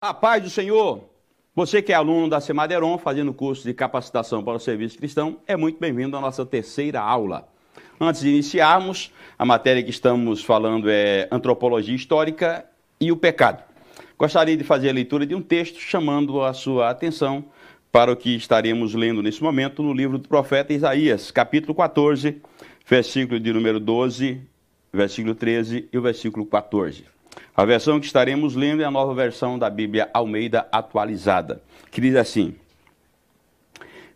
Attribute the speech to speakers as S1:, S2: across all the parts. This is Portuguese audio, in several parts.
S1: A paz do Senhor! Você que é aluno da Semaderon, fazendo curso de capacitação para o serviço cristão, é muito bem-vindo à nossa terceira aula. Antes de iniciarmos, a matéria que estamos falando é Antropologia Histórica e o Pecado. Gostaria de fazer a leitura de um texto chamando a sua atenção para o que estaremos lendo nesse momento no livro do profeta Isaías, capítulo 14, versículo de número 12, versículo 13 e o versículo 14. A versão que estaremos lendo é a nova versão da Bíblia Almeida atualizada, que diz assim: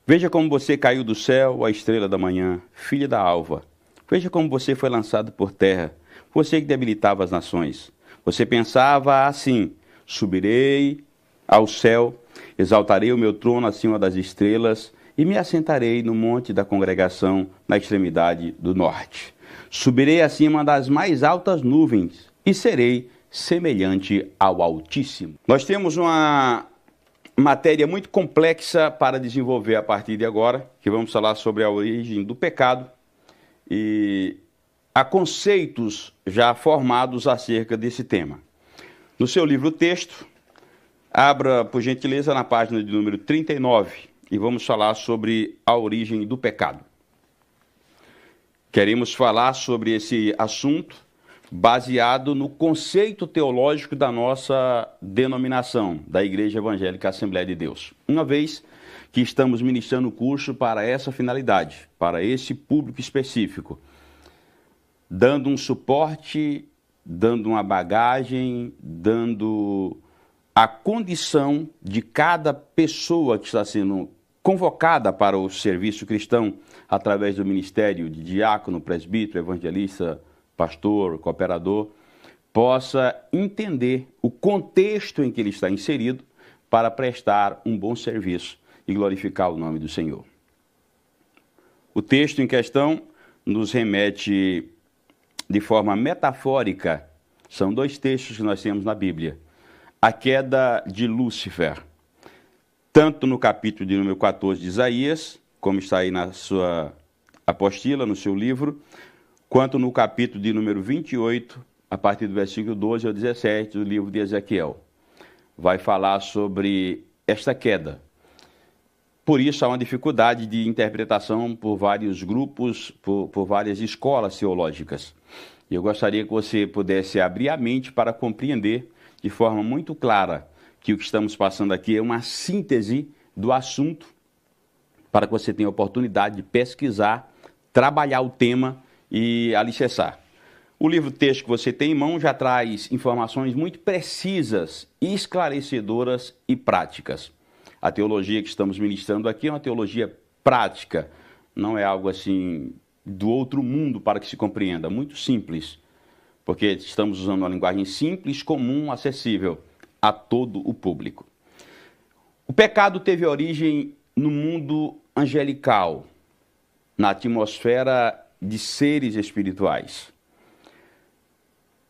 S1: Veja como você caiu do céu, a estrela da manhã, filha da alva. Veja como você foi lançado por terra, você que debilitava as nações. Você pensava assim: subirei ao céu, exaltarei o meu trono acima das estrelas e me assentarei no monte da congregação na extremidade do norte. Subirei acima das mais altas nuvens e serei semelhante ao Altíssimo. Nós temos uma matéria muito complexa para desenvolver a partir de agora, que vamos falar sobre a origem do pecado e há conceitos já formados acerca desse tema. No seu livro-texto, abra, por gentileza, na página de número 39 e vamos falar sobre a origem do pecado. Queremos falar sobre esse assunto baseado no conceito teológico da nossa denominação, da Igreja Evangélica Assembleia de Deus. Uma vez que estamos ministrando o curso para essa finalidade, para esse público específico, dando um suporte, dando uma bagagem, dando a condição de cada pessoa que está sendo convocada para o serviço cristão através do ministério de diácono, presbítero, evangelista, pastor, cooperador, possa entender o contexto em que ele está inserido para prestar um bom serviço e glorificar o nome do Senhor. O texto em questão nos remete de forma metafórica, são dois textos que nós temos na Bíblia, a queda de Lúcifer, tanto no capítulo de número 14 de Isaías, como está aí na sua apostila, no seu livro, quanto no capítulo de número 28, a partir do versículo 12 ao 17 do livro de Ezequiel. Vai falar sobre esta queda. Por isso, há uma dificuldade de interpretação por vários grupos, por várias escolas teológicas. Eu gostaria que você pudesse abrir a mente para compreender de forma muito clara que o que estamos passando aqui é uma síntese do assunto, para que você tenha a oportunidade de pesquisar, trabalhar o tema e alicerçar. O livro-texto que você tem em mão já traz informações muito precisas, esclarecedoras e práticas. A teologia que estamos ministrando aqui é uma teologia prática, não é algo assim do outro mundo para que se compreenda, muito simples, porque estamos usando uma linguagem simples, comum, acessível a todo o público. O pecado teve origem no mundo angelical, na atmosfera de seres espirituais.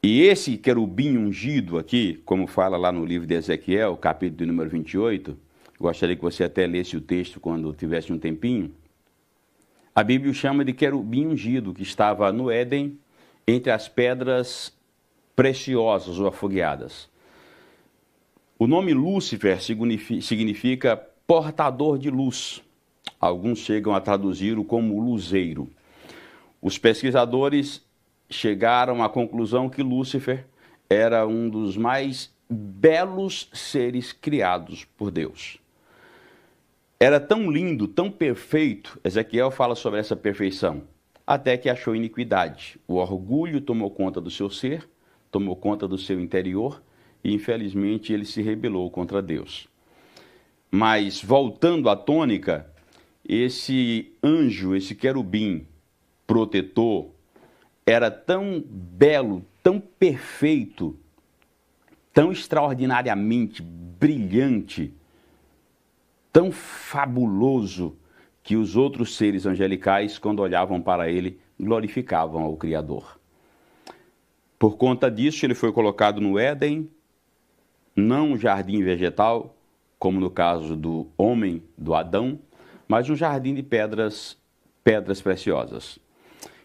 S1: E esse querubim ungido aqui, como fala lá no livro de Ezequiel, capítulo de número 28, gostaria que você até lesse o texto quando tivesse um tempinho, a Bíblia o chama de querubim ungido, que estava no Éden, entre as pedras preciosas ou afogueadas. O nome Lúcifer significa portador de luz. Alguns chegam a traduzir-o como luzeiro. Os pesquisadores chegaram à conclusão que Lúcifer era um dos mais belos seres criados por Deus. Era tão lindo, tão perfeito, Ezequiel fala sobre essa perfeição, até que achou iniquidade. O orgulho tomou conta do seu ser, tomou conta do seu interior e, infelizmente, ele se rebelou contra Deus. Mas, voltando à tônica, esse anjo, esse querubim protetor, era tão belo, tão perfeito, tão extraordinariamente brilhante, tão fabuloso, que os outros seres angelicais, quando olhavam para ele, glorificavam ao Criador. Por conta disso, ele foi colocado no Éden, não um jardim vegetal, como no caso do homem, do Adão, mas um jardim de pedras preciosas.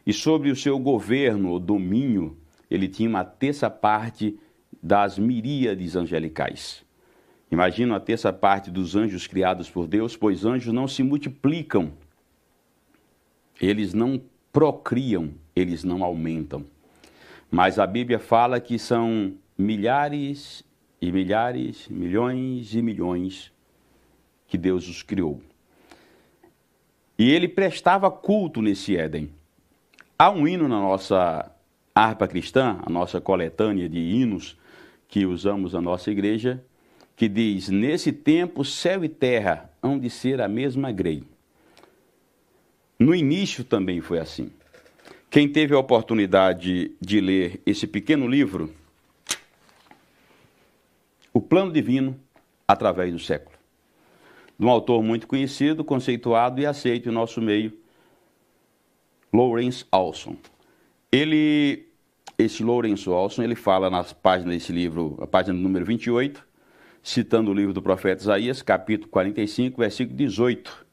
S1: E sobre o seu governo, ou domínio, ele tinha uma terça parte das miríades angelicais. Imagina a terça parte dos anjos criados por Deus, pois anjos não se multiplicam, eles não procriam, eles não aumentam. Mas a Bíblia fala que são milhares e milhares, milhões e milhões que Deus os criou. E ele prestava culto nesse Éden. Há um hino na nossa harpa cristã, a nossa coletânea de hinos que usamos na nossa igreja, que diz: nesse tempo céu e terra hão de ser a mesma grei. No início também foi assim. Quem teve a oportunidade de ler esse pequeno livro, O Plano Divino através do século, de um autor muito conhecido, conceituado e aceito em nosso meio, Lawrence Olson. Esse Lawrence Olson, ele fala nas páginas desse livro, a página número 28, citando o livro do profeta Isaías, capítulo 45, versículo 18,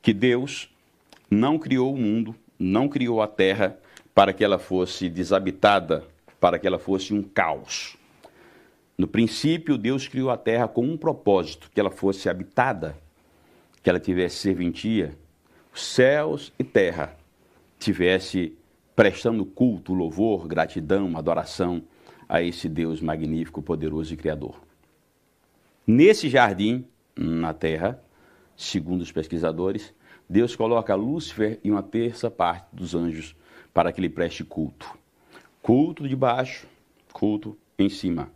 S1: que Deus não criou o mundo, não criou a terra para que ela fosse desabitada, para que ela fosse um caos. No princípio, Deus criou a terra com um propósito, que ela fosse habitada, que ela tivesse serventia, céus e terra tivesse prestando culto, louvor, gratidão, adoração a esse Deus magnífico, poderoso e criador. Nesse jardim, na terra, segundo os pesquisadores, Deus coloca Lúcifer e uma terça parte dos anjos para que lhe preste culto. Culto de baixo, culto em cima.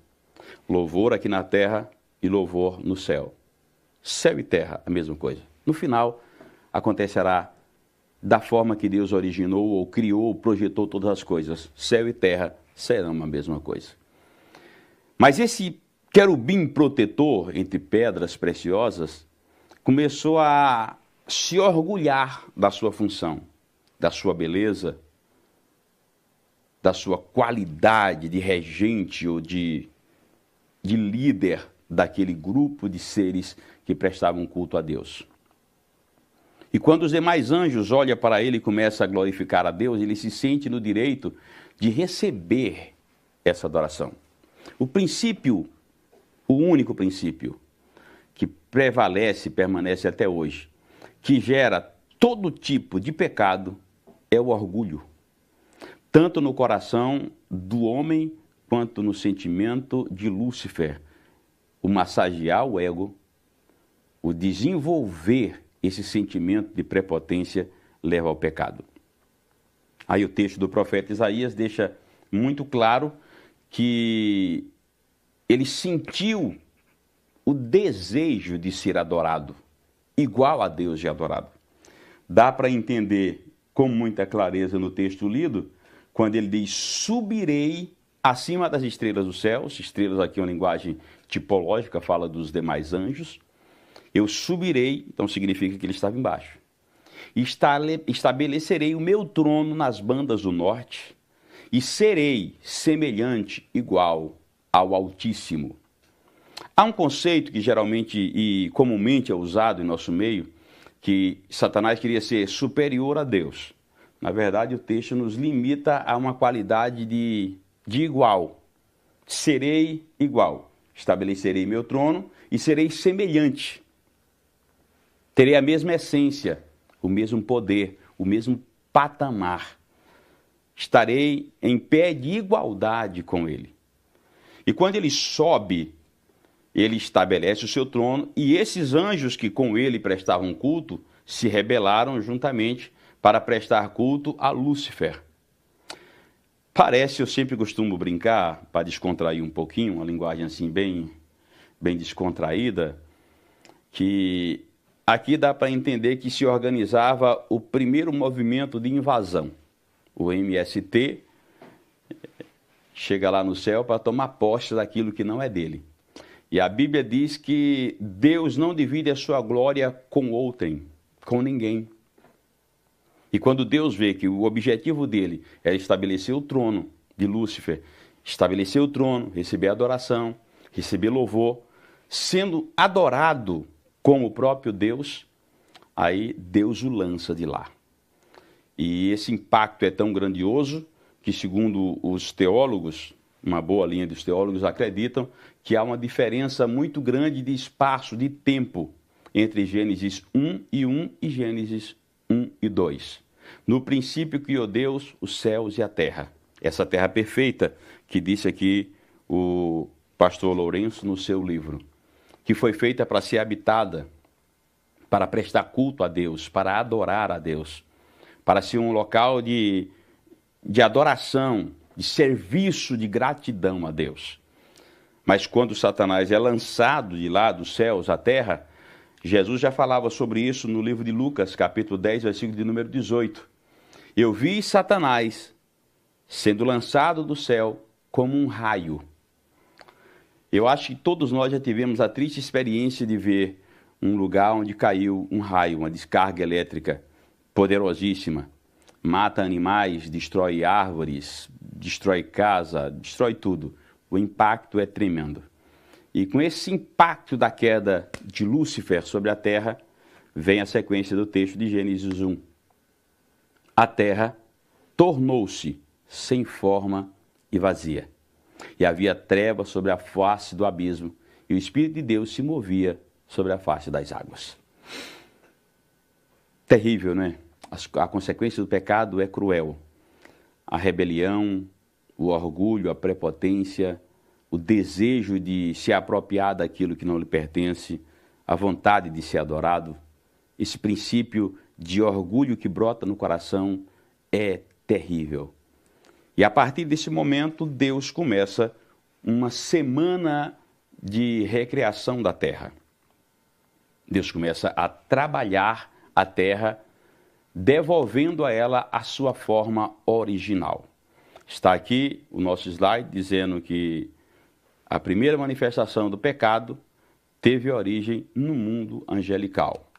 S1: Louvor aqui na terra e louvor no céu. Céu e terra, a mesma coisa. No final, acontecerá da forma que Deus originou, ou criou, ou projetou todas as coisas. Céu e terra serão a mesma coisa. Mas esse querubim protetor entre pedras preciosas começou a se orgulhar da sua função, da sua beleza, da sua qualidade de regente ou de líder daquele grupo de seres que prestavam culto a Deus. E quando os demais anjos olham para ele e começam a glorificar a Deus, ele se sente no direito de receber essa adoração. O princípio, o único princípio que prevalece e permanece até hoje, que gera todo tipo de pecado, é o orgulho. Tanto no coração do homem, quanto no sentimento de Lúcifer. O massagear o ego, o desenvolver esse sentimento de prepotência leva ao pecado. Aí o texto do profeta Isaías deixa muito claro que ele sentiu o desejo de ser adorado, igual a Deus de adorado. Dá para entender com muita clareza no texto lido, quando ele diz: subirei acima das estrelas do céu. Estrelas aqui é uma linguagem tipológica, fala dos demais anjos. Eu subirei, então significa que ele estava embaixo. Estabelecerei o meu trono nas bandas do norte e serei semelhante, igual ao Altíssimo. Há um conceito que geralmente e comumente é usado em nosso meio, que Satanás queria ser superior a Deus. Na verdade, o texto nos limita a uma qualidade de igual. Serei igual. Estabelecerei meu trono e serei semelhante. Terei a mesma essência, o mesmo poder, o mesmo patamar. Estarei em pé de igualdade com ele. E quando ele sobe, ele estabelece o seu trono, e esses anjos que com ele prestavam culto se rebelaram juntamente para prestar culto a Lúcifer. Parece, eu sempre costumo brincar, para descontrair um pouquinho, uma linguagem assim bem descontraída, que aqui dá para entender que se organizava o primeiro movimento de invasão. O MST chega lá no céu para tomar posse daquilo que não é dele. E a Bíblia diz que Deus não divide a sua glória com outrem, com ninguém. E quando Deus vê que o objetivo dele é estabelecer o trono de Lúcifer, estabelecer o trono, receber adoração, receber louvor, sendo adorado como o próprio Deus, aí Deus o lança de lá. E esse impacto é tão grandioso que, segundo os teólogos, uma boa linha dos teólogos acreditam que há uma diferença muito grande de espaço, de tempo, entre Gênesis 1 e Gênesis 1 e 2. No princípio criou Deus os céus e a terra. Essa terra perfeita que disse aqui o pastor Lourenço no seu livro, que foi feita para ser habitada, para prestar culto a Deus, para adorar a Deus, para ser um local de adoração, de serviço, de gratidão a Deus. Mas quando Satanás é lançado de lá dos céus à terra, Jesus já falava sobre isso no livro de Lucas, capítulo 10, versículo de número 18. Eu vi Satanás sendo lançado do céu como um raio. Eu acho que todos nós já tivemos a triste experiência de ver um lugar onde caiu um raio, uma descarga elétrica poderosíssima. Mata animais, destrói árvores, destrói casa, destrói tudo. O impacto é tremendo. E com esse impacto da queda de Lúcifer sobre a terra, vem a sequência do texto de Gênesis 1. A terra tornou-se sem forma e vazia. E havia trevas sobre a face do abismo, e o Espírito de Deus se movia sobre a face das águas. Terrível, né? A consequência do pecado é cruel. A rebelião, o orgulho, a prepotência, o desejo de se apropriar daquilo que não lhe pertence, a vontade de ser adorado, esse princípio de orgulho que brota no coração é terrível. E a partir desse momento, Deus começa uma semana de recriação da terra. Deus começa a trabalhar a terra, devolvendo a ela a sua forma original. Está aqui o nosso slide dizendo que a primeira manifestação do pecado teve origem no mundo angelical.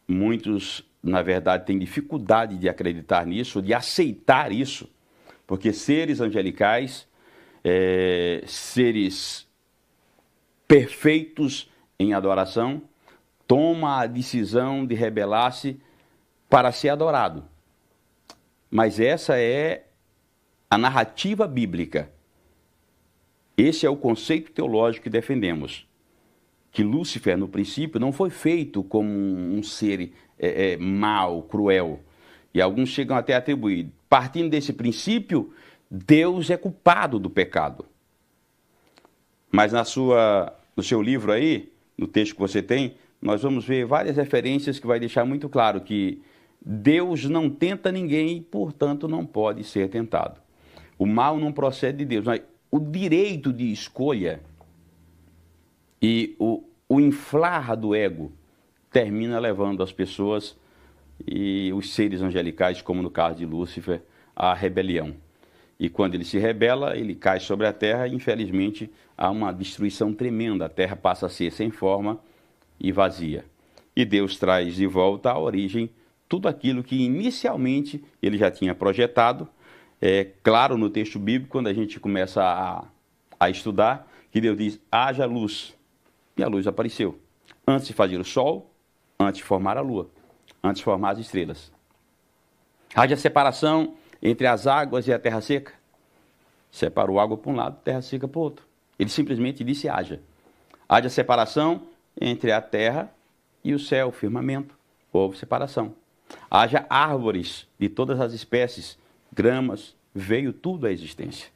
S1: Muitos, na verdade, têm dificuldade de acreditar nisso, de aceitar isso, porque seres angelicais, seres perfeitos em adoração, tomam a decisão de rebelar-se para ser adorado. Mas essa é a narrativa bíblica. Esse é o conceito teológico que defendemos. Que Lúcifer, no princípio, não foi feito como um ser mau, cruel. E alguns chegam até a atribuir. Partindo desse princípio, Deus é culpado do pecado. Mas no seu livro aí, no texto que você tem, nós vamos ver várias referências que vai deixar muito claro que Deus não tenta ninguém, portanto não pode ser tentado. O mal não procede de Deus, mas o direito de escolha e o inflar do ego termina levando as pessoas e os seres angelicais, como no caso de Lúcifer, à rebelião. E quando ele se rebela, ele cai sobre a terra e, infelizmente, há uma destruição tremenda. A terra passa a ser sem forma e vazia. E Deus traz de volta à origem tudo aquilo que inicialmente ele já tinha projetado. É claro no texto bíblico, quando a gente começa a estudar, que Deus diz, haja luz. E a luz apareceu. Antes de fazer o sol, antes de formar a lua, antes de formar as estrelas. Haja separação entre as águas e a terra seca. Separou água para um lado, terra seca para o outro. Ele simplesmente disse haja. Haja separação entre a terra e o céu, o firmamento. Houve separação. Haja árvores de todas as espécies, gramas, veio tudo à existência.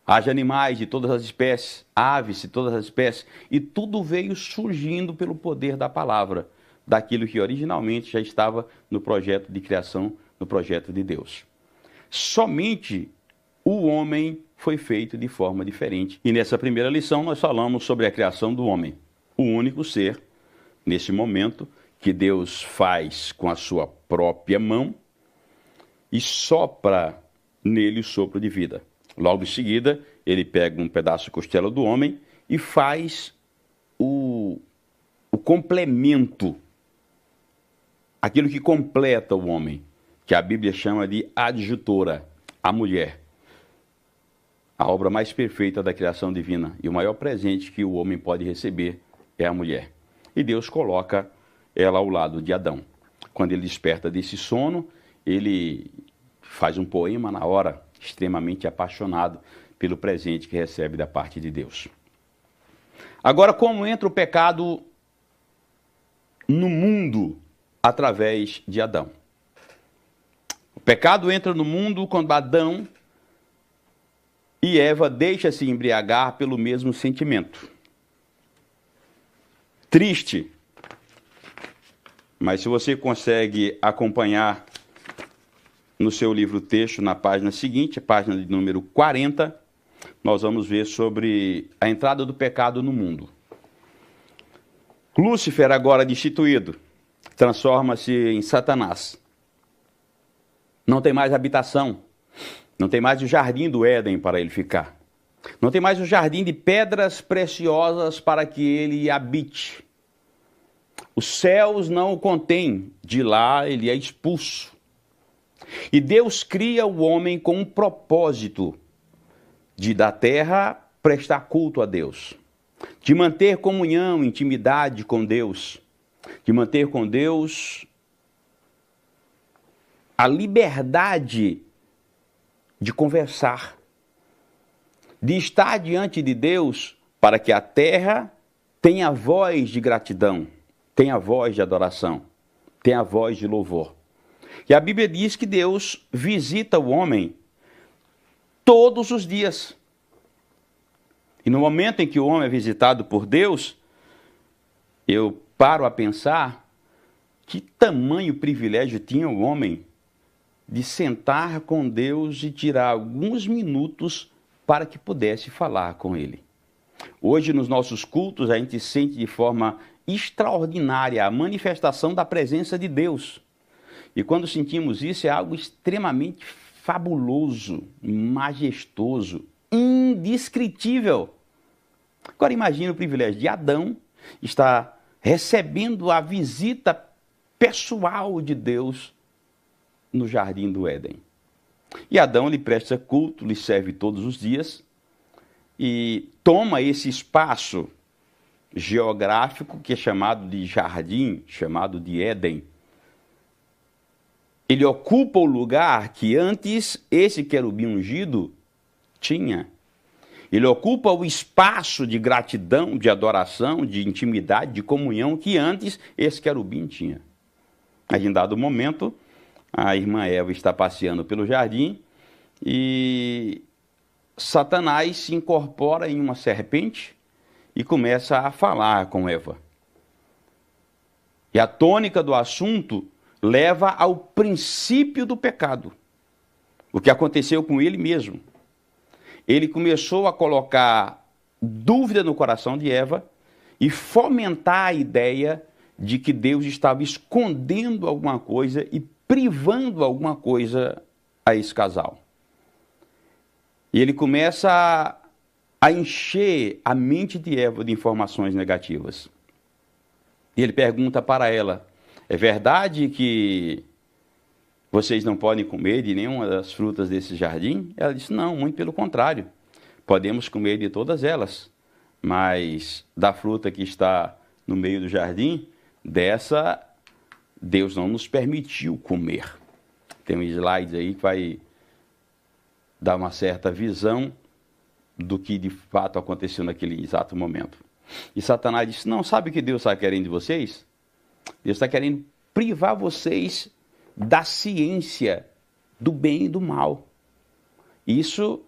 S1: Haja animais de todas as espécies, aves de todas as espécies, e tudo veio surgindo pelo poder da palavra, daquilo que originalmente já estava no projeto de criação, no projeto de Deus. Somente o homem foi feito de forma diferente. E nessa primeira lição nós falamos sobre a criação do homem, o único ser, nesse momento, que Deus faz com a sua própria mão e sopra nele o sopro de vida. Logo em seguida, ele pega um pedaço de costela do homem e faz o complemento, aquilo que completa o homem, que a Bíblia chama de adjutora, a mulher. A obra mais perfeita da criação divina e o maior presente que o homem pode receber é a mulher. E Deus coloca ela ao lado de Adão. Quando ele desperta desse sono, ele faz um poema na hora, extremamente apaixonado pelo presente que recebe da parte de Deus. Agora, como entra o pecado no mundo através de Adão? O pecado entra no mundo quando Adão e Eva deixam-se embriagar pelo mesmo sentimento. Triste, mas se você consegue acompanhar no seu livro texto, na página seguinte, página de número 40, nós vamos ver sobre a entrada do pecado no mundo. Lúcifer, agora destituído, transforma-se em Satanás. Não tem mais habitação, não tem mais o jardim do Éden para ele ficar. Não tem mais o jardim de pedras preciosas para que ele habite. Os céus não o contêm, de lá ele é expulso. E Deus cria o homem com um propósito de da terra prestar culto a Deus, de manter comunhão, intimidade com Deus, de manter com Deus a liberdade de conversar, de estar diante de Deus para que a terra tenha voz de gratidão, tenha voz de adoração, tenha voz de louvor. E a Bíblia diz que Deus visita o homem todos os dias. E no momento em que o homem é visitado por Deus, eu paro a pensar que tamanho privilégio tinha o homem de sentar com Deus e tirar alguns minutos para que pudesse falar com Ele. Hoje, nos nossos cultos, a gente sente de forma extraordinária a manifestação da presença de Deus. E quando sentimos isso, é algo extremamente fabuloso, majestoso, indescritível. Agora imagine o privilégio de Adão estar recebendo a visita pessoal de Deus no jardim do Éden. E Adão lhe presta culto, lhe serve todos os dias e toma esse espaço geográfico que é chamado de jardim, chamado de Éden. Ele ocupa o lugar que antes esse querubim ungido tinha. Ele ocupa o espaço de gratidão, de adoração, de intimidade, de comunhão que antes esse querubim tinha. Mas em dado momento, a irmã Eva está passeando pelo jardim e Satanás se incorpora em uma serpente e começa a falar com Eva. E a tônica do assunto leva ao princípio do pecado, o que aconteceu com ele mesmo. Ele começou a colocar dúvida no coração de Eva e fomentar a ideia de que Deus estava escondendo alguma coisa e privando alguma coisa a esse casal. E ele começa a encher a mente de Eva de informações negativas. E ele pergunta para ela: é verdade que vocês não podem comer de nenhuma das frutas desse jardim? Ela disse: não, muito pelo contrário. Podemos comer de todas elas, mas da fruta que está no meio do jardim, dessa Deus não nos permitiu comer. Tem um slide aí que vai dar uma certa visão do que de fato aconteceu naquele exato momento. E Satanás disse: não, sabe o que Deus está querendo de vocês? Deus está querendo privar vocês da ciência do bem e do mal. Isso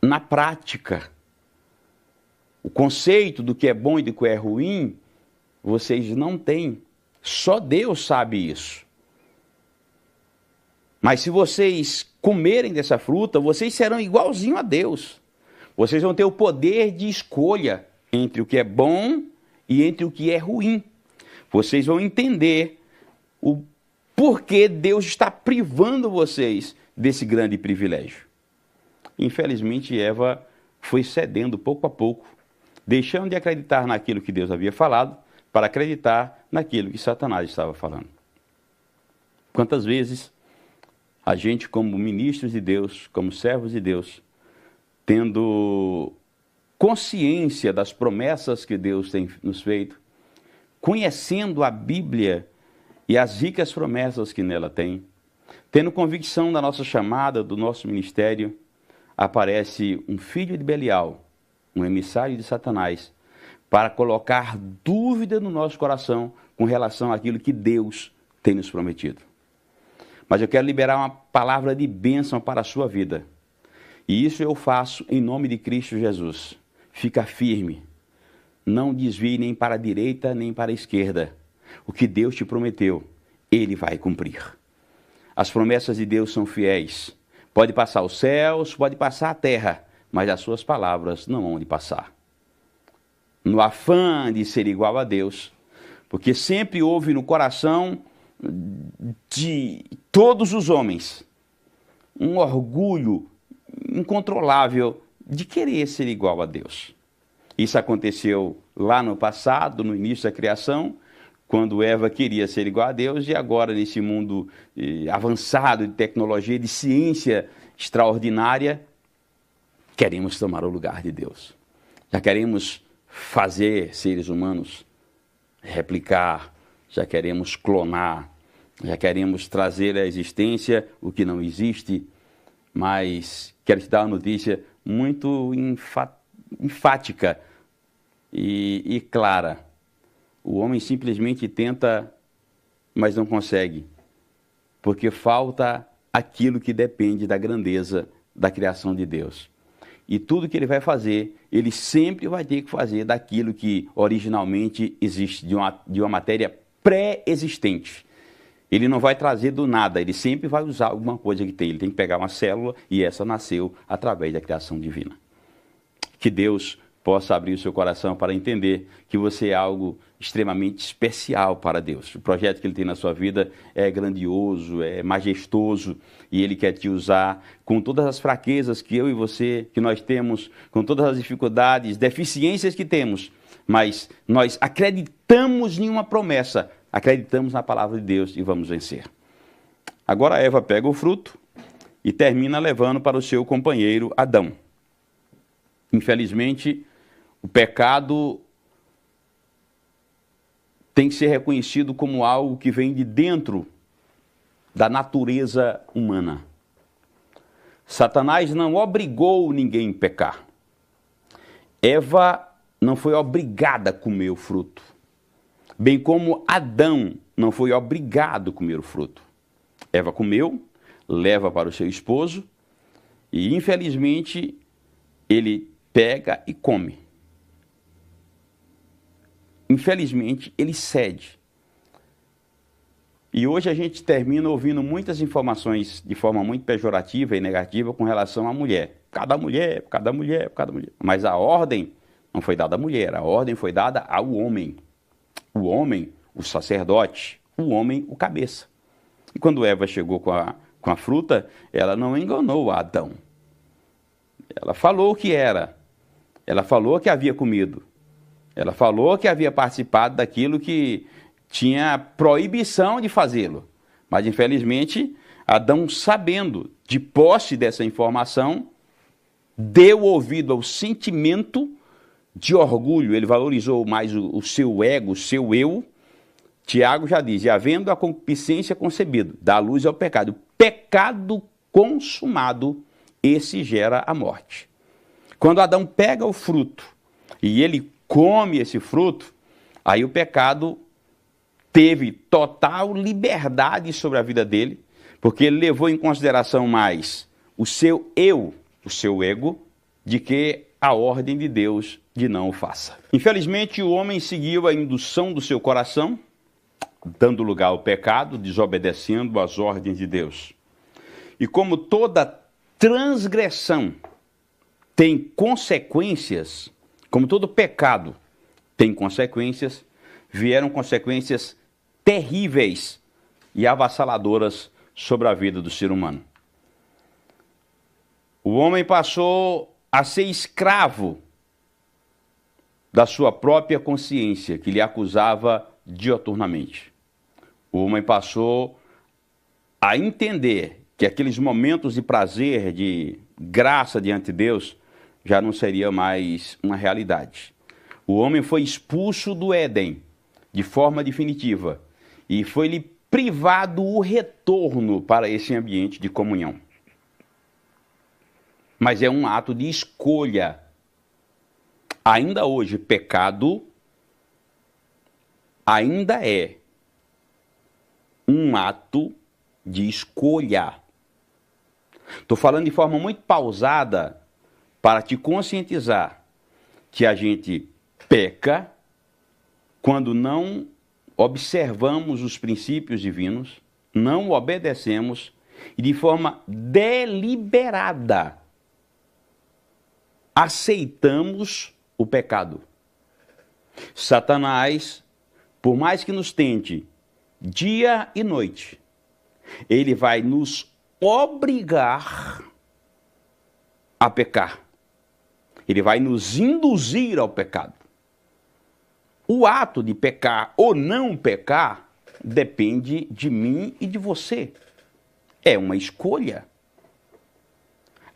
S1: na prática. O conceito do que é bom e do que é ruim, vocês não têm. Só Deus sabe isso. Mas se vocês comerem dessa fruta, vocês serão igualzinho a Deus. Vocês vão ter o poder de escolha entre o que é bom e entre o que é ruim. Vocês vão entender o porquê Deus está privando vocês desse grande privilégio. Infelizmente, Eva foi cedendo pouco a pouco, deixando de acreditar naquilo que Deus havia falado, para acreditar naquilo que Satanás estava falando. Quantas vezes a gente, como ministros de Deus, como servos de Deus, tendo consciência das promessas que Deus tem nos feito, conhecendo a Bíblia e as ricas promessas que nela tem, tendo convicção da nossa chamada, do nosso ministério, aparece um filho de Belial, um emissário de Satanás, para colocar dúvida no nosso coração com relação àquilo que Deus tem nos prometido. Mas eu quero liberar uma palavra de bênção para a sua vida. E isso eu faço em nome de Cristo Jesus. Fica firme. Não desvie nem para a direita nem para a esquerda. O que Deus te prometeu, Ele vai cumprir. As promessas de Deus são fiéis. Pode passar os céus, pode passar a terra, mas as suas palavras não vão de passar. No afã de ser igual a Deus, porque sempre houve no coração de todos os homens um orgulho incontrolável de querer ser igual a Deus. Isso aconteceu lá no passado, no início da criação, quando Eva queria ser igual a Deus, e agora nesse mundo avançado de tecnologia, de ciência extraordinária, queremos tomar o lugar de Deus. Já queremos fazer seres humanos, replicar, já queremos clonar, já queremos trazer à existência o que não existe, mas quero te dar uma notícia muito enfática e clara. O homem simplesmente tenta, mas não consegue, porque falta aquilo que depende da grandeza da criação de Deus. E tudo que ele vai fazer, ele sempre vai ter que fazer daquilo que originalmente existe, de uma matéria pré-existente. Ele não vai trazer do nada, ele sempre vai usar alguma coisa que tem. Ele tem que pegar uma célula e essa nasceu através da criação divina. Que Deus possa abrir o seu coração para entender que você é algo extremamente especial para Deus. O projeto que Ele tem na sua vida é grandioso, é majestoso, e Ele quer te usar com todas as fraquezas que eu e você, que nós temos, com todas as dificuldades, deficiências que temos, mas nós acreditamos em uma promessa, acreditamos na palavra de Deus e vamos vencer. Agora Eva pega o fruto e termina levando para o seu companheiro Adão. Infelizmente, o pecado tem que ser reconhecido como algo que vem de dentro da natureza humana. Satanás não obrigou ninguém a pecar. Eva não foi obrigada a comer o fruto, bem como Adão não foi obrigado a comer o fruto. Eva comeu, leva para o seu esposo e, infelizmente, ele pega e come. Infelizmente, ele cede. E hoje a gente termina ouvindo muitas informações de forma muito pejorativa e negativa com relação à mulher. Cada mulher, cada mulher, cada mulher. Mas a ordem não foi dada à mulher, a ordem foi dada ao homem. O homem, o sacerdote, o homem, o cabeça. E quando Eva chegou com a fruta, ela não enganou Adão. Ela falou o que era. Ela falou que havia comido. Ela falou que havia participado daquilo que tinha proibição de fazê-lo. Mas, infelizmente, Adão, sabendo de posse dessa informação, deu ouvido ao sentimento de orgulho. Ele valorizou mais o seu ego, o seu eu. Tiago já diz, e havendo a concupiscência concebido, dá luz ao pecado. Pecado consumado, esse gera a morte. Quando Adão pega o fruto e ele come esse fruto, aí o pecado teve total liberdade sobre a vida dele, porque ele levou em consideração mais o seu eu, o seu ego, de que a ordem de Deus de não o faça. Infelizmente, o homem seguiu a indução do seu coração, dando lugar ao pecado, desobedecendo às ordens de Deus. E como toda transgressão tem consequências, como todo pecado tem consequências, vieram consequências terríveis e avassaladoras sobre a vida do ser humano. O homem passou a ser escravo da sua própria consciência, que lhe acusava dioturnamente. O homem passou a entender que aqueles momentos de prazer, de graça diante de Deus, já não seria mais uma realidade. O homem foi expulso do Éden de forma definitiva e foi-lhe privado o retorno para esse ambiente de comunhão. Mas é um ato de escolha. Ainda hoje, pecado ainda é um ato de escolha. Estou falando de forma muito pausada para te conscientizar que a gente peca quando não observamos os princípios divinos, não obedecemos e de forma deliberada aceitamos o pecado. Satanás, por mais que nos tente dia e noite, ele vai nos obrigar a pecar. Ele vai nos induzir ao pecado. O ato de pecar ou não pecar depende de mim e de você. É uma escolha.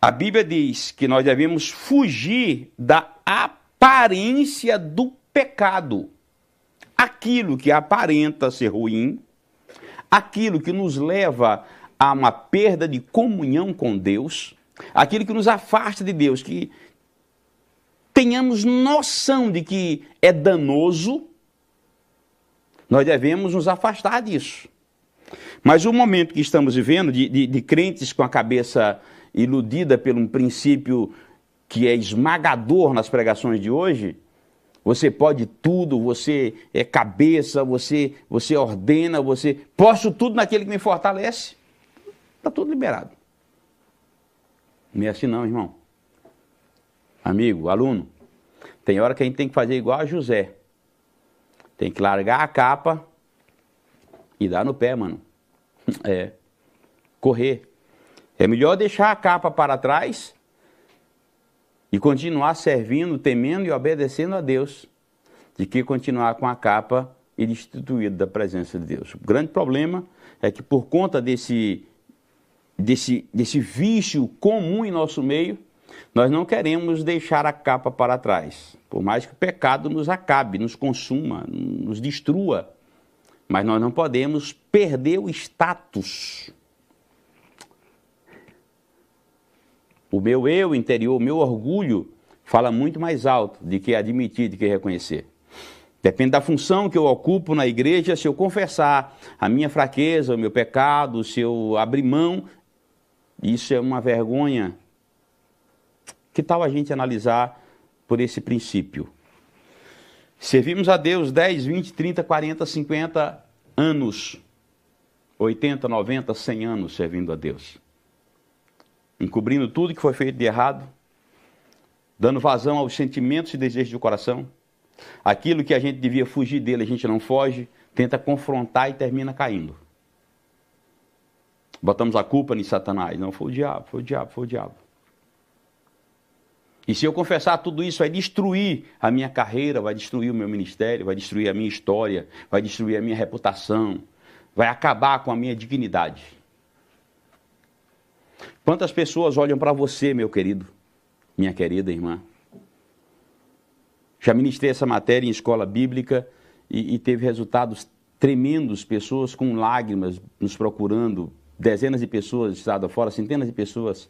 S1: A Bíblia diz que nós devemos fugir da aparência do pecado. Aquilo que aparenta ser ruim, aquilo que nos leva a uma perda de comunhão com Deus, aquilo que nos afasta de Deus, que tenhamos noção de que é danoso, nós devemos nos afastar disso. Mas o momento que estamos vivendo, de crentes com a cabeça iludida por um princípio que é esmagador nas pregações de hoje, você pode tudo, você é cabeça, você ordena, você posso tudo naquele que me fortalece. Está tudo liberado. Não é assim não, irmão. Amigo, aluno, tem hora que a gente tem que fazer igual a José. Tem que largar a capa e dar no pé, mano. Correr. É melhor deixar a capa para trás e continuar servindo, temendo e obedecendo a Deus, de que continuar com a capa e destituído da presença de Deus. O grande problema é que por conta desse vício comum em nosso meio, nós não queremos deixar a capa para trás. Por mais que o pecado nos acabe, nos consuma, nos destrua, mas nós não podemos perder o status. O meu eu interior, o meu orgulho, fala muito mais alto de que admitir, de que reconhecer. Depende da função que eu ocupo na igreja, se eu confessar a minha fraqueza, o meu pecado, se eu abrir mão, isso é uma vergonha. Que tal a gente analisar por esse princípio? Servimos a Deus 10, 20, 30, 40, 50 anos, 80, 90, 100 anos servindo a Deus. Encobrindo tudo que foi feito de errado, dando vazão aos sentimentos e desejos do coração. Aquilo que a gente devia fugir dele, a gente não foge, tenta confrontar e termina caindo. Botamos a culpa em Satanás. Não, foi o diabo, foi o diabo, foi o diabo. E se eu confessar tudo isso, vai destruir a minha carreira, vai destruir o meu ministério, vai destruir a minha história, vai destruir a minha reputação, vai acabar com a minha dignidade. Quantas pessoas olham para você, meu querido, minha querida irmã? Já ministrei essa matéria em escola bíblica e teve resultados tremendos, pessoas com lágrimas nos procurando, dezenas de pessoas de estado fora, centenas de pessoas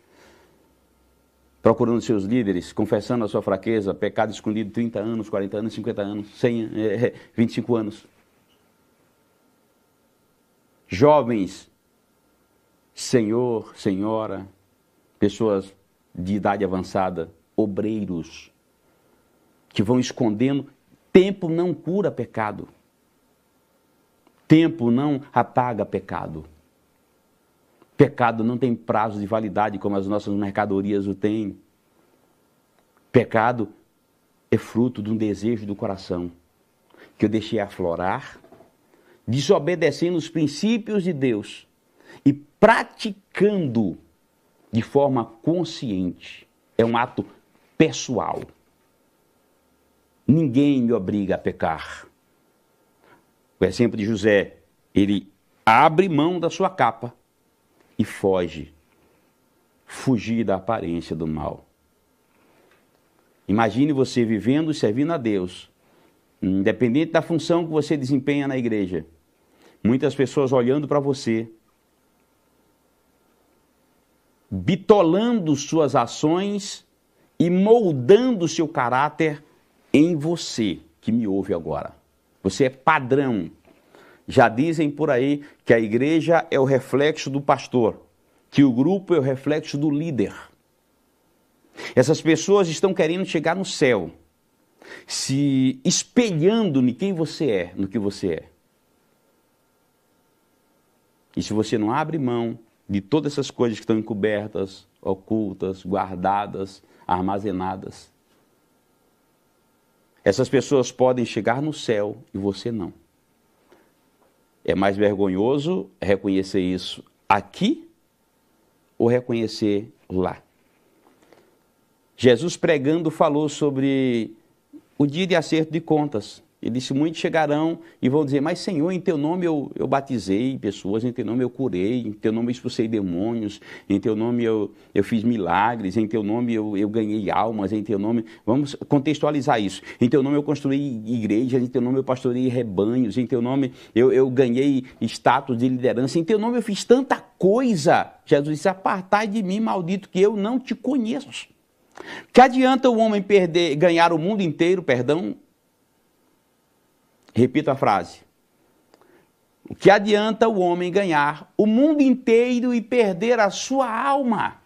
S1: procurando seus líderes, confessando a sua fraqueza, pecado escondido 30 anos, 40 anos, 50 anos, 25 anos. Jovens, senhor, senhora, pessoas de idade avançada, obreiros, que vão escondendo. Tempo não cura pecado. Tempo não apaga pecado. Pecado não tem prazo de validade como as nossas mercadorias o têm. Pecado é fruto de um desejo do coração que eu deixei aflorar, desobedecendo os princípios de Deus e praticando de forma consciente. É um ato pessoal. Ninguém me obriga a pecar. O exemplo de José, ele abre mão da sua capa e foge. Fugir da aparência do mal. Imagine você vivendo e servindo a Deus, independente da função que você desempenha na igreja. Muitas pessoas olhando para você, bitolando suas ações e moldando seu caráter em você que me ouve agora. Você é padrão. Já dizem por aí que a igreja é o reflexo do pastor, que o grupo é o reflexo do líder. Essas pessoas estão querendo chegar no céu, se espelhando em quem você é, no que você é. E se você não abre mão de todas essas coisas que estão encobertas, ocultas, guardadas, armazenadas, essas pessoas podem chegar no céu e você não. É mais vergonhoso reconhecer isso aqui ou reconhecer lá. Jesus pregando falou sobre o dia de acerto de contas. Ele disse, muitos chegarão e vão dizer, mas Senhor, em teu nome eu batizei pessoas, em teu nome eu curei, em teu nome eu expulsei demônios, em teu nome eu fiz milagres, em teu nome eu ganhei almas, em teu nome, vamos contextualizar isso, em teu nome eu construí igrejas, em teu nome eu pastorei rebanhos, em teu nome eu ganhei status de liderança, em teu nome eu fiz tanta coisa. Jesus disse, apartai de mim, maldito, que eu não te conheço. Que adianta o homem ganhar o mundo inteiro, Repito a frase. O que adianta o homem ganhar o mundo inteiro e perder a sua alma?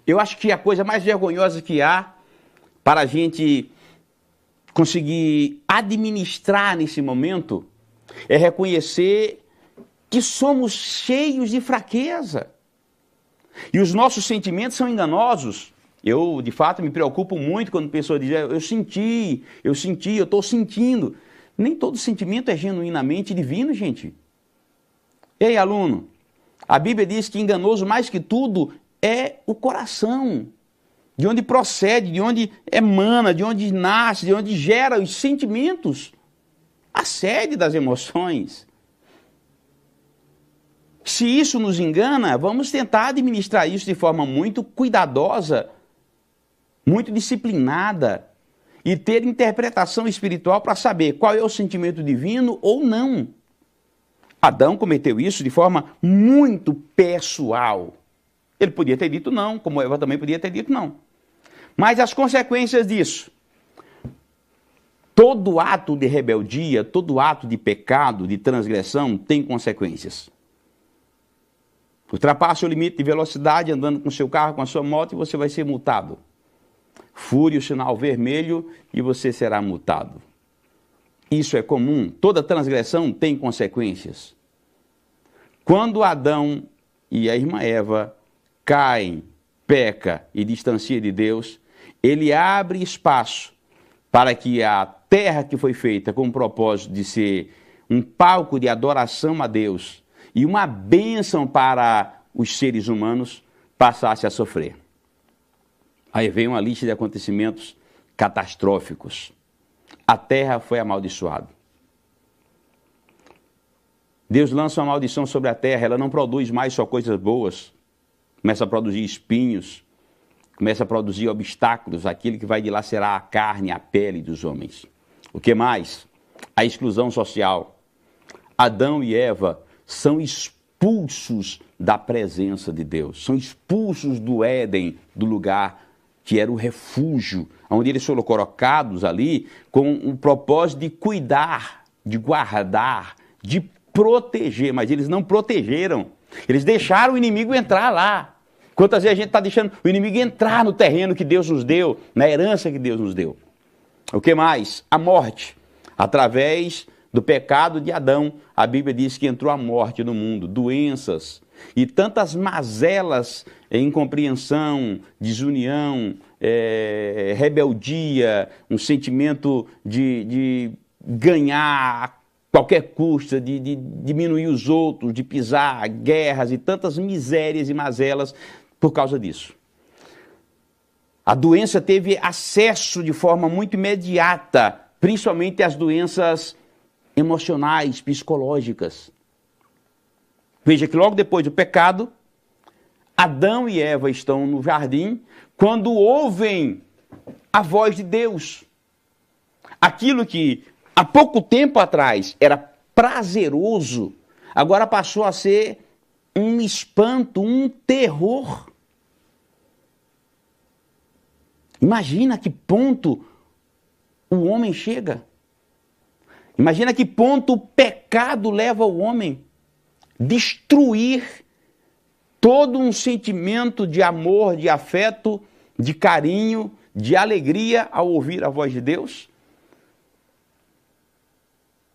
S1: Eu acho que a coisa mais vergonhosa que há para a gente conseguir administrar nesse momento é reconhecer que somos cheios de fraqueza. E os nossos sentimentos são enganosos. Eu, de fato, me preocupo muito quando a pessoa diz, eu estou sentindo. Nem todo sentimento é genuinamente divino, gente. Ei, aluno, a Bíblia diz que enganoso mais que tudo é o coração. De onde procede, de onde emana, de onde nasce, de onde gera os sentimentos. A sede das emoções. Se isso nos engana, vamos tentar administrar isso de forma muito cuidadosa, muito disciplinada, e ter interpretação espiritual para saber qual é o sentimento divino ou não. Adão cometeu isso de forma muito pessoal. Ele podia ter dito não, como Eva também podia ter dito não. Mas as consequências disso, todo ato de rebeldia, todo ato de pecado, de transgressão, tem consequências. Ultrapasse o limite de velocidade andando com seu carro, com a sua moto, e você vai ser multado. Fure o sinal vermelho e você será multado. Isso é comum. Toda transgressão tem consequências. Quando Adão e a irmã Eva caem, peca e distancia de Deus, ele abre espaço para que a terra que foi feita com o propósito de ser um palco de adoração a Deus e uma bênção para os seres humanos passasse a sofrer. Aí vem uma lista de acontecimentos catastróficos. A terra foi amaldiçoada. Deus lança uma maldição sobre a terra, ela não produz mais só coisas boas. Começa a produzir espinhos, começa a produzir obstáculos, aquilo que vai dilacerar a carne, a pele dos homens. O que mais? A exclusão social. Adão e Eva são expulsos da presença de Deus, são expulsos do Éden, do lugar que era o refúgio, onde eles foram colocados ali com o propósito de cuidar, de guardar, de proteger, mas eles não protegeram, eles deixaram o inimigo entrar lá. Quantas vezes a gente está deixando o inimigo entrar no terreno que Deus nos deu, na herança que Deus nos deu? O que mais? A morte. Através do pecado de Adão, a Bíblia diz que entrou a morte no mundo, doenças e tantas mazelas, incompreensão, desunião, rebeldia, um sentimento de ganhar a qualquer custo, de diminuir os outros, de pisar, guerras e tantas misérias e mazelas por causa disso. A doença teve acesso de forma muito imediata, principalmente as doenças emocionais, psicológicas. Veja que logo depois do pecado, Adão e Eva estão no jardim quando ouvem a voz de Deus. Aquilo que há pouco tempo atrás era prazeroso, agora passou a ser um espanto, um terror. Imagina a que ponto o homem chega. Imagina a que ponto o pecado leva o homem a destruir todo um sentimento de amor, de afeto, de carinho, de alegria ao ouvir a voz de Deus.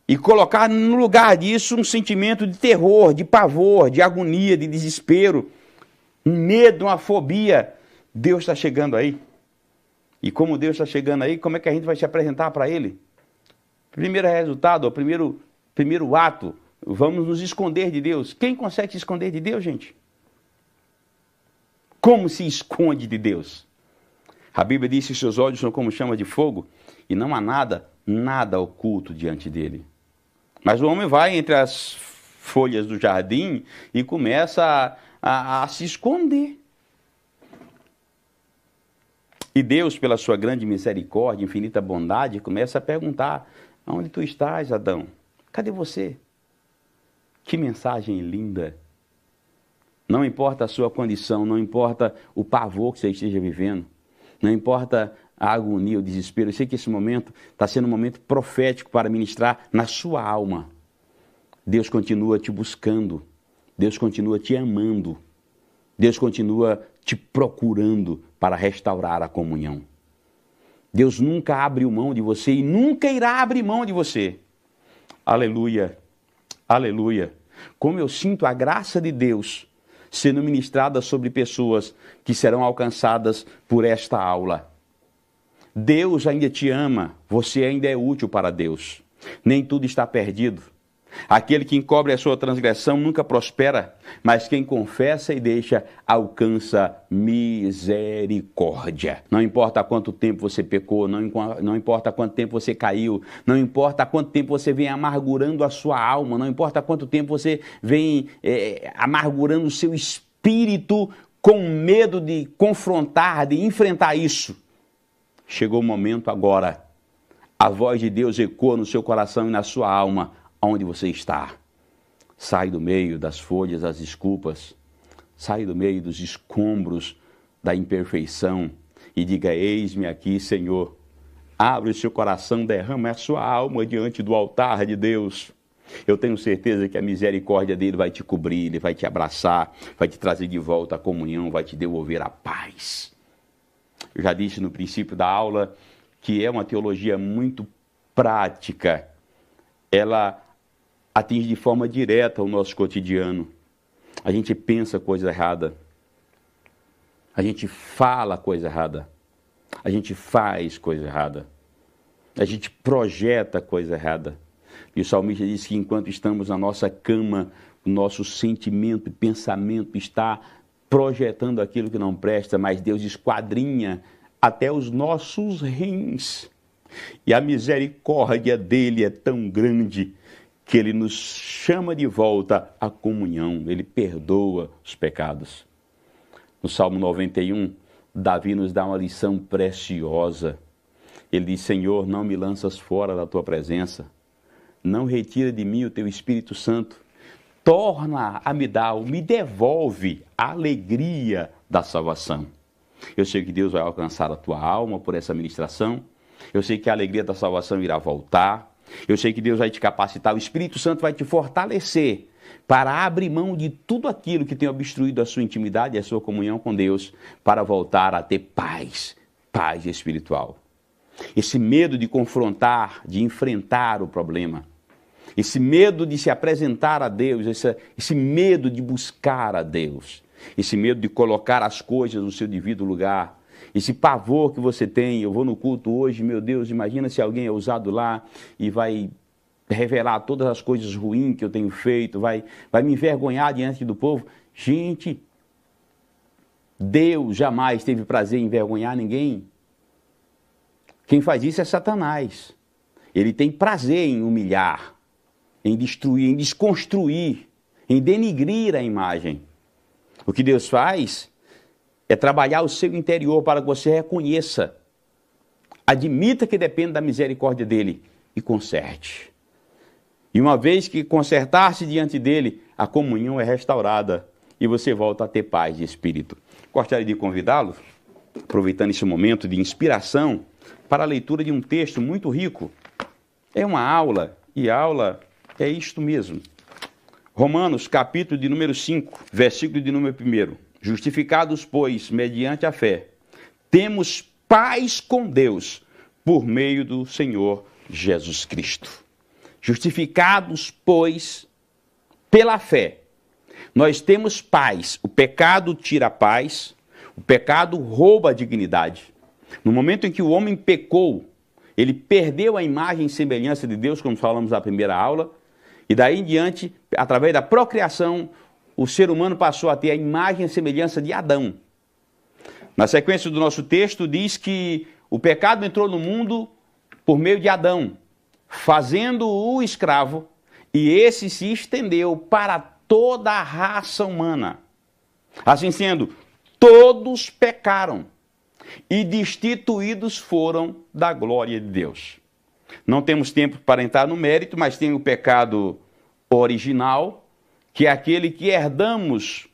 S1: E colocar no lugar disso um sentimento de terror, de pavor, de agonia, de desespero, um medo, uma fobia. Deus está chegando aí. E como Deus está chegando aí, como é que a gente vai se apresentar para Ele? Primeiro resultado, o primeiro ato, vamos nos esconder de Deus. Quem consegue se esconder de Deus, gente? Como se esconde de Deus? A Bíblia diz que seus olhos são como chama de fogo e não há nada oculto diante dele. Mas o homem vai entre as folhas do jardim e começa a se esconder. E Deus, pela sua grande misericórdia, infinita bondade, começa a perguntar: onde tu estás, Adão? Cadê você? Que mensagem linda! Não importa a sua condição, não importa o pavor que você esteja vivendo, não importa a agonia, o desespero. Eu sei que esse momento está sendo um momento profético para ministrar na sua alma. Deus continua te buscando, Deus continua te amando, Deus continua te procurando para restaurar a comunhão. Deus nunca abre mão de você e nunca irá abrir mão de você. Aleluia, aleluia. Como eu sinto a graça de Deus sendo ministrada sobre pessoas que serão alcançadas por esta aula. Deus ainda te ama, você ainda é útil para Deus. Nem tudo está perdido. Aquele que encobre a sua transgressão nunca prospera, mas quem confessa e deixa alcança misericórdia. Não importa há quanto tempo você pecou, não importa há quanto tempo você caiu, não importa há quanto tempo você vem amargurando a sua alma, não importa há quanto tempo você vem amargurando o seu espírito com medo de confrontar, de enfrentar isso. Chegou o momento agora. A voz de Deus ecoa no seu coração e na sua alma. Onde você está? Sai do meio das folhas, das desculpas. Sai do meio dos escombros da imperfeição e diga: eis-me aqui, Senhor. Abre o seu coração, derrama a sua alma diante do altar de Deus. Eu tenho certeza que a misericórdia dele vai te cobrir, ele vai te abraçar, vai te trazer de volta a comunhão, vai te devolver a paz. Eu já disse no princípio da aula que é uma teologia muito prática. Ela atinge de forma direta o nosso cotidiano. A gente pensa coisa errada. A gente fala coisa errada. A gente faz coisa errada. A gente projeta coisa errada. E o salmista diz que enquanto estamos na nossa cama, o nosso sentimento e pensamento está projetando aquilo que não presta, mas Deus esquadrinha até os nossos rins. E a misericórdia dele é tão grande que ele nos chama de volta à comunhão, ele perdoa os pecados. No Salmo 91, Davi nos dá uma lição preciosa. Ele diz: Senhor, não me lanças fora da tua presença, não retira de mim o teu Espírito Santo, torna a me dar, me devolve a alegria da salvação. Eu sei que Deus vai alcançar a tua alma por essa ministração, eu sei que a alegria da salvação irá voltar, eu sei que Deus vai te capacitar, o Espírito Santo vai te fortalecer para abrir mão de tudo aquilo que tem obstruído a sua intimidade e a sua comunhão com Deus, para voltar a ter paz espiritual. Esse medo de confrontar, de enfrentar o problema, esse medo de se apresentar a Deus, esse medo de buscar a Deus, esse medo de colocar as coisas no seu devido lugar, esse pavor que você tem: eu vou no culto hoje, meu Deus, imagina se alguém é usado lá e vai revelar todas as coisas ruins que eu tenho feito, vai me envergonhar diante do povo. Gente, Deus jamais teve prazer em envergonhar ninguém. Quem faz isso é Satanás. Ele tem prazer em humilhar, em destruir, em desconstruir, em denigrir a imagem. O que Deus faz é trabalhar o seu interior para que você reconheça, admita que depende da misericórdia dele e conserte. E uma vez que consertar-se diante dele, a comunhão é restaurada e você volta a ter paz de espírito. Gostaria de convidá-lo aproveitando esse momento de inspiração, para a leitura de um texto muito rico. É uma aula, e aula é isto mesmo. Romanos, capítulo de número 5, versículo de número 1. Justificados, pois, mediante a fé, temos paz com Deus, por meio do Senhor Jesus Cristo. Justificados, pois, pela fé, nós temos paz. O pecado tira a paz, o pecado rouba a dignidade. No momento em que o homem pecou, ele perdeu a imagem e semelhança de Deus, como falamos na primeira aula, e daí em diante, através da procriação, o ser humano passou a ter a imagem e semelhança de Adão. Na sequência do nosso texto, diz que o pecado entrou no mundo por meio de Adão, fazendo-o escravo, e esse se estendeu para toda a raça humana. Assim sendo, todos pecaram e destituídos foram da glória de Deus. Não temos tempo para entrar no mérito, mas tem o pecado original, que é aquele que herdamos.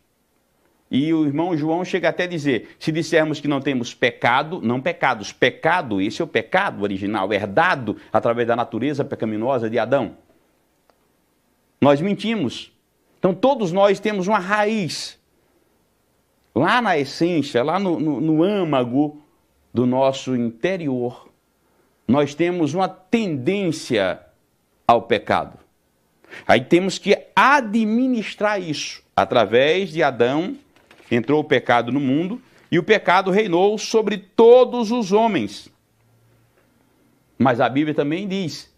S1: E o irmão João chega até a dizer, se dissermos que não temos pecado, não pecados, pecado, esse é o pecado original, herdado através da natureza pecaminosa de Adão. Nós mentimos. Então todos nós temos uma raiz, lá na essência, lá no âmago do nosso interior, nós temos uma tendência ao pecado. Aí temos que administrar isso. Através de Adão, entrou o pecado no mundo e o pecado reinou sobre todos os homens. Mas a Bíblia também diz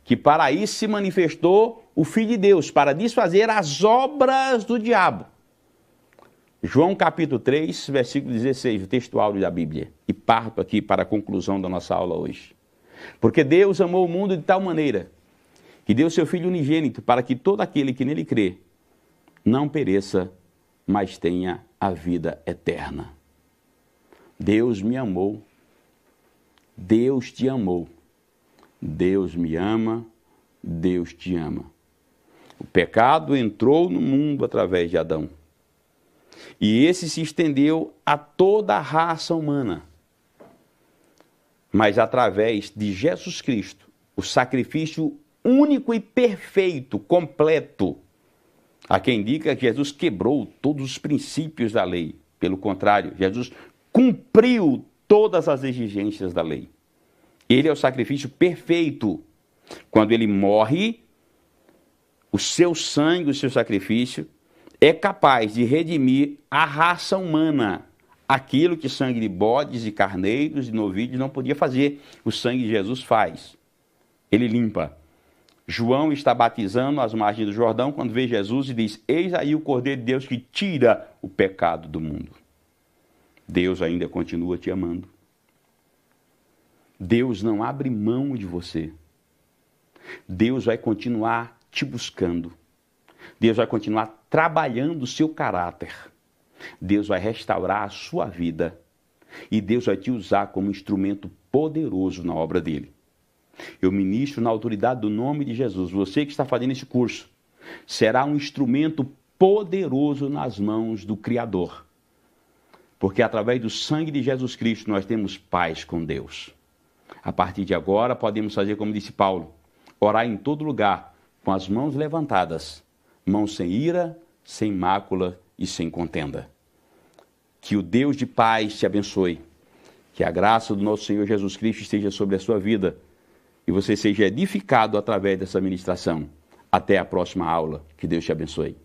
S1: que para isso se manifestou o Filho de Deus, para desfazer as obras do diabo. João capítulo 3, versículo 16, o texto áureo da Bíblia. E parto aqui para a conclusão da nossa aula hoje. Porque Deus amou o mundo de tal maneira que deu seu Filho unigênito para que todo aquele que nele crê não pereça, mas tenha a vida eterna. Deus me amou. Deus te amou. Deus me ama. Deus te ama. O pecado entrou no mundo através de Adão. E esse se estendeu a toda a raça humana. Mas através de Jesus Cristo, o sacrifício único e perfeito, completo, há quem indica que Jesus quebrou todos os princípios da lei. Pelo contrário, Jesus cumpriu todas as exigências da lei. Ele é o sacrifício perfeito. Quando ele morre, o seu sangue, o seu sacrifício, é capaz de redimir a raça humana. Aquilo que sangue de bodes, de carneiros, de novilhos não podia fazer, o sangue de Jesus faz. Ele limpa. João está batizando às margens do Jordão quando vê Jesus e diz, eis aí o Cordeiro de Deus que tira o pecado do mundo. Deus ainda continua te amando. Deus não abre mão de você. Deus vai continuar te buscando. Deus vai continuar trabalhando o seu caráter. Deus vai restaurar a sua vida. E Deus vai te usar como instrumento poderoso na obra dele. Eu ministro na autoridade do nome de Jesus. Você que está fazendo esse curso será um instrumento poderoso nas mãos do Criador. Porque através do sangue de Jesus Cristo nós temos paz com Deus. A partir de agora podemos fazer como disse Paulo. Orar em todo lugar, com as mãos levantadas. Mãos sem ira, sem mácula e sem contenda. Que o Deus de paz te abençoe. Que a graça do nosso Senhor Jesus Cristo esteja sobre a sua vida. E você seja edificado através dessa ministração. Até a próxima aula. Que Deus te abençoe.